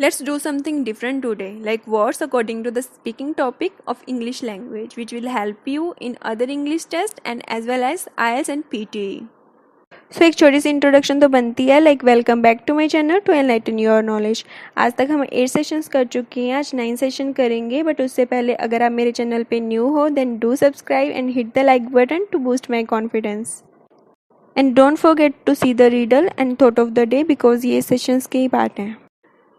Let's do something different today, like words according to the speaking topic of English language, which will help you in other English tests and as well as IELTS and PTE. सो एक छोटी सी introduction तो बनती है, like welcome back to my channel to enlighten your knowledge. आज तक हम 8 sessions कर चुके हैं, आज 9 सेशन करेंगे, बट उससे पहले अगर आप मेरे चैनल पे न्यू हो then do subscribe and hit the like button to boost my confidence and don't forget to see the riddle and thought of the day because ये सेशंस के ही पार्ट हैं।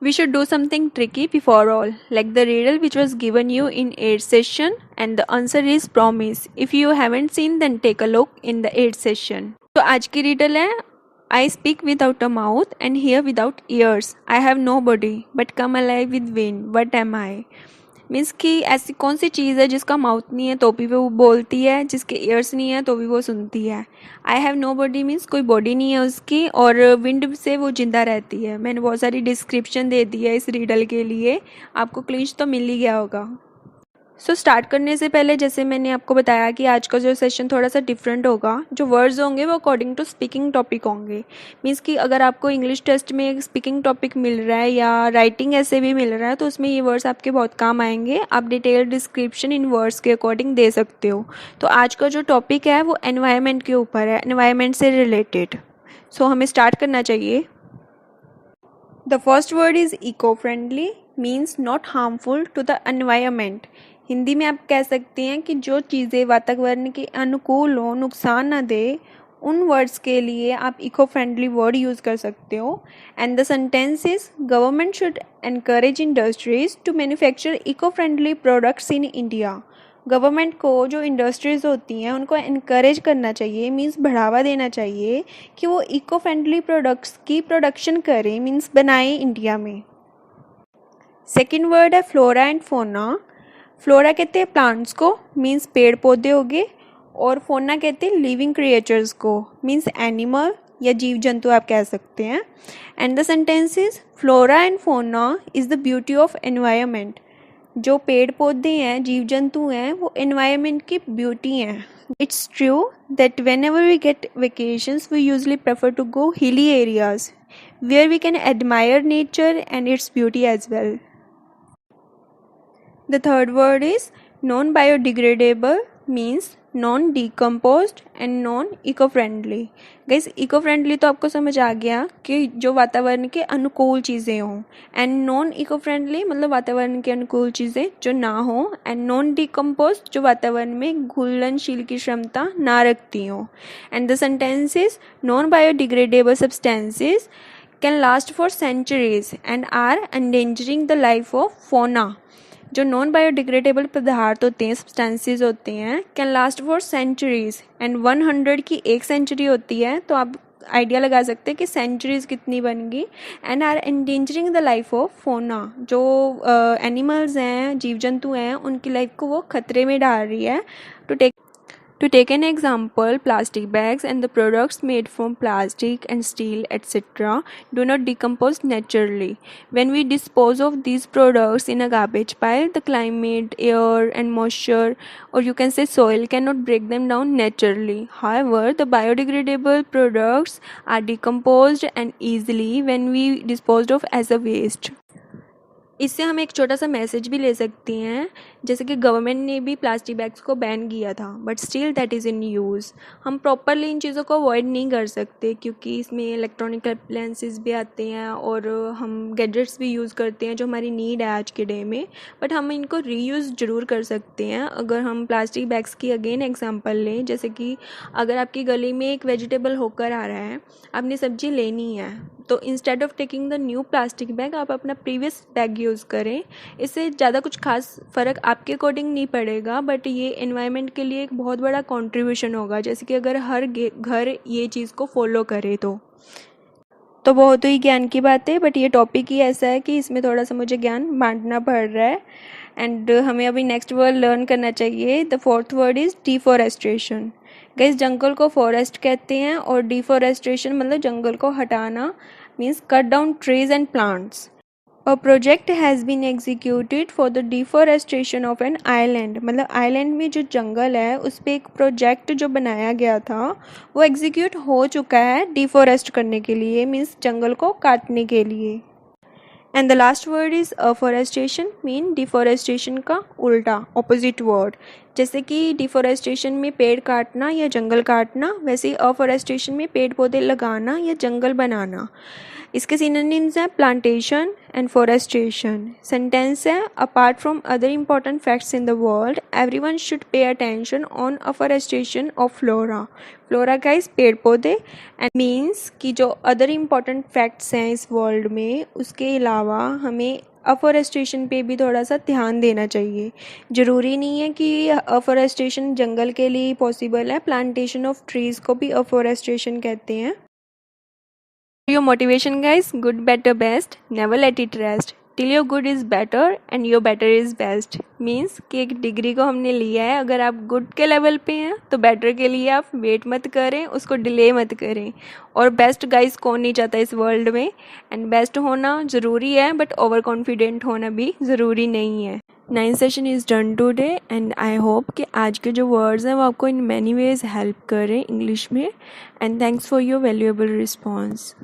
We should do something tricky before all, like the riddle which was given you in 8th session, and the answer is promise. If you haven't seen, then take a look in the 8th session. तो आज की riddle है, I speak without a mouth and hear without ears. I have no body but come alive with wind. What am I? Means कि ऐसी कौन सी चीज़ है जिसका mouth नहीं है तो भी वो बोलती है, जिसके ईयर्स नहीं है तो भी वो सुनती है। I have nobody means कोई बॉडी नहीं है उसकी, और विंड से वो जिंदा रहती है। मैंने बहुत सारी डिस्क्रिप्शन दे दी है इस रीडल के लिए, आपको क्लिंच तो मिल ही गया होगा। सो स्टार्ट करने से पहले जैसे मैंने आपको बताया कि आज का जो सेशन थोड़ा सा डिफरेंट होगा। जो वर्ड्स होंगे वो अकॉर्डिंग टू स्पीकिंग टॉपिक होंगे। मीन्स कि अगर आपको इंग्लिश टेस्ट में एक स्पीकिंग टॉपिक मिल रहा है या राइटिंग ऐसे भी मिल रहा है तो उसमें ये वर्ड्स आपके बहुत काम आएंगे। आप डिटेल डिस्क्रिप्शन इन वर्ड्स के अकॉर्डिंग दे सकते हो। तो आज का जो टॉपिक है वो एनवायरनमेंट के ऊपर है, एनवायरनमेंट से रिलेटेड। सो हमें स्टार्ट करना चाहिए। The first word is eco friendly, means not harmful to the environment. Hindi में आप कह सकते हैं कि जो चीज़ें वातावरण के अनुकूल हो, नुकसान ना दे, उन वर्ड्स के लिए आप इको फ्रेंडली वर्ड यूज़ कर सकते हो। And the sentence is government should encourage industries to manufacture eco friendly products in India. Government को जो इंडस्ट्रीज़ होती हैं उनको एनकरेज करना चाहिए, मीन्स बढ़ावा देना चाहिए कि वो इको फ्रेंडली प्रोडक्ट्स की प्रोडक्शन करें, मीन्स बनाएं इंडिया में। सेकेंड वर्ड है फ्लोरा एंड फोना। फ्लोरा कहते हैं प्लांट्स को, मीन्स पेड़ पौधे हो गए, और फोना कहते हैं लिविंग क्रिएचर्स को, मीन्स एनिमल या जीव जंतु आप कह सकते हैं। And the sentence is flora and fauna is the beauty of environment. जो पेड़ पौधे हैं, जीव जंतु हैं, वो एनवायरनमेंट की ब्यूटी हैं। It's true that whenever we get vacations we usually prefer to go hilly areas where we can admire nature and its beauty as well. The third word is non-biodegradable, means non-decomposed and non-eco-friendly. Guys, eco-friendly तो आपको समझ आ गया कि जो वातावरण के अनुकूल चीज़ें हों, एंड non-eco-friendly मतलब वातावरण के अनुकूल चीज़ें जो ना हों, एंड non-decomposed जो वातावरण में घुलनशील की क्षमता ना रखती हों। And the sentence is non-biodegradable substances can last for centuries and are endangering the life of fauna. जो नॉन बायोडिग्रेडेबल पदार्थ होते हैं, सब्सटेंसेस होते हैं, can last for centuries, and 100 की 1 सेंचुरी होती है, तो आप आइडिया लगा सकते हैं कि सेंचुरीज कितनी बनेंगी। And are endangering the life of fauna, जो एनिमल्स हैं, जीव जंतु हैं, उनकी लाइफ को वो खतरे में डाल रही है। To take an example, plastic bags and the products made from plastic and steel etc. do not decompose naturally. When we dispose of these products in a garbage pile, the climate, air and moisture, or you can say soil, cannot break them down naturally. However, the biodegradable products are decomposed and easily when we disposed of as a waste. इससे हम एक छोटा सा message भी ले सकते हैं, जैसे कि गवर्नमेंट ने भी प्लास्टिक बैग्स को बैन किया था, but still that is in use. हम प्रॉपरली इन चीज़ों को अवॉइड नहीं कर सकते क्योंकि इसमें इलेक्ट्रॉनिक अप्लायंसेस भी आते हैं और हम गैजेट्स भी यूज़ करते हैं जो हमारी नीड है आज के डे में, बट हम इनको रीयूज़ ज़रूर कर सकते हैं। अगर हम प्लास्टिक बैग्स की अगेन एग्जांपल लें, जैसे कि अगर आपकी गली में एक वेजिटेबल होकर आ रहा है, आपने सब्जी लेनी है, तो instead of taking the new plastic bag आप अपना प्रीवियस बैग यूज़ करें। इससे ज़्यादा कुछ खास फ़र्क आपके अकॉर्डिंग नहीं पड़ेगा, बट ये एनवायरनमेंट के लिए एक बहुत बड़ा कंट्रीब्यूशन होगा, जैसे कि अगर हर घर ये चीज़ को फॉलो करे तो बहुत ही ज्ञान की बात है। बट ये टॉपिक ही ऐसा है कि इसमें थोड़ा सा मुझे ज्ञान बांटना पड़ रहा है, एंड हमें अभी नेक्स्ट वर्ड लर्न करना चाहिए। The fourth word is deforestation. Guys, जंगल को फॉरेस्ट कहते हैं, और डिफॉरेस्टेशन मतलब जंगल को हटाना, means cut down trees and plants. A project has been executed for the deforestation of an island, मतलब आइलैंड में जो जंगल है उस पर एक प्रोजेक्ट जो बनाया गया था वो एग्जीक्यूट हो चुका है डिफॉरेस्ट करने के लिए, मीन्स जंगल को काटने के लिए। And the last word is afforestation, mean deforestation का उल्टा ऑपोजिट वर्ड। जैसे कि डिफॉरेस्टेशन में पेड़ काटना या जंगल काटना, वैसे ही अफॉरेस्टेशन में पेड़ पौधे लगाना या जंगल बनाना। इसके सिनोनिम्स हैं प्लांटेशन एंड फॉरेस्टेशन। सेंटेंस है, apart from other important facts in the world, everyone should pay attention on afforestation of flora. Flora का इस पेड़ पौधे, एंड मीन्स कि जो अदर इम्पॉर्टेंट फैक्ट्स हैं इस वर्ल्ड में, उसके अलावा हमें अफॉरेस्टेशन पे भी थोड़ा सा ध्यान देना चाहिए। ज़रूरी नहीं है कि अफॉरेस्टेशन जंगल के लिए पॉसिबल है, प्लांटेशन ऑफ ट्रीज़ को भी अफॉरेस्टेशन कहते हैं। Your motivation, guys: good, better, best, never let it rest till your good is better and your better is best। Means कि एक डिग्री को हमने लिया है, अगर आप गुड के लेवल पे हैं तो बेटर के लिए आप वेट मत करें, उसको डिले मत करें। और बेस्ट गाइस कौन नहीं चाहता इस वर्ल्ड में, एंड बेस्ट होना ज़रूरी है बट ओवर कॉन्फिडेंट होना भी ज़रूरी नहीं है। 9th session is done today, and I hope कि आज के जो वर्ड्स हैं वो आपको इन मैनी वेज हेल्प करें इंग्लिश में। And thanks for your valuable response.